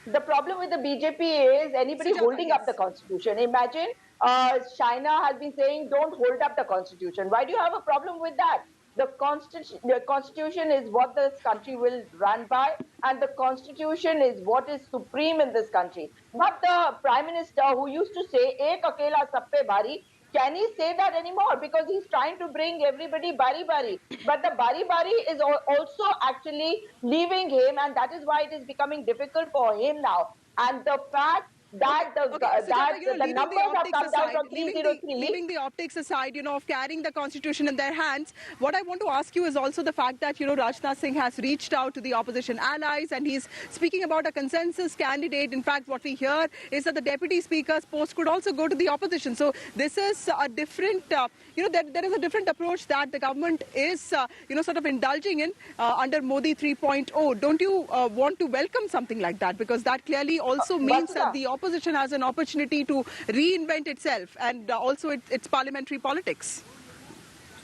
The problem with the BJP is anybody Sujata, holding up the yes. constitution. Imagine China has been saying, don't hold up the constitution. Why do you have a problem with that? The constitution is what this country will run by, and the constitution is what is supreme in this country. But the prime minister who used to say, Ek akela sab pe bhari, can he say that anymore? Because he's trying to bring everybody bari bari. But the bari bari is also actually leaving him, and that is why it is becoming difficult for him now. And the fact Okay, that okay, Sujata, the leaving the numbers have optics come down aside, from 303. leaving the optics aside, of carrying the constitution in their hands, what I want to ask you is also the fact that Rajnath Singh has reached out to the opposition allies and he's speaking about a consensus candidate. In fact, what we hear is that the deputy speaker's post could also go to the opposition. So this is a different, there is a different approach that the government is, sort of indulging in under Modi 3.0. Don't you want to welcome something like that? Because that clearly also means that Vasudha, the opposition has an opportunity to reinvent itself and also its parliamentary politics.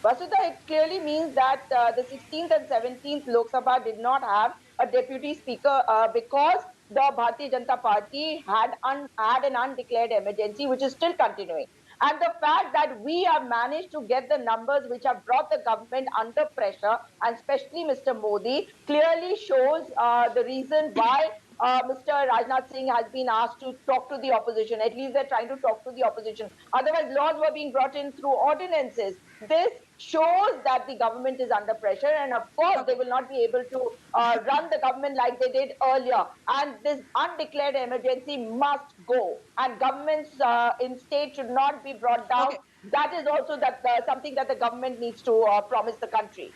Vasudha, it clearly means that the 16th and 17th Lok Sabha did not have a deputy speaker because the Bharatiya Janata Party had an undeclared emergency, which is still continuing. And the fact that we have managed to get the numbers which have brought the government under pressure, and especially Mr. Modi, clearly shows the reason why Mr. Rajnath Singh has been asked to talk to the opposition. At least they're trying to talk to the opposition. Otherwise, laws were being brought in through ordinances. This shows that the government is under pressure, and of course, they Okay. will not be able to run the government like they did earlier. And this undeclared emergency must go, and governments in state should not be brought down. Okay. That is also something that the government needs to promise the country.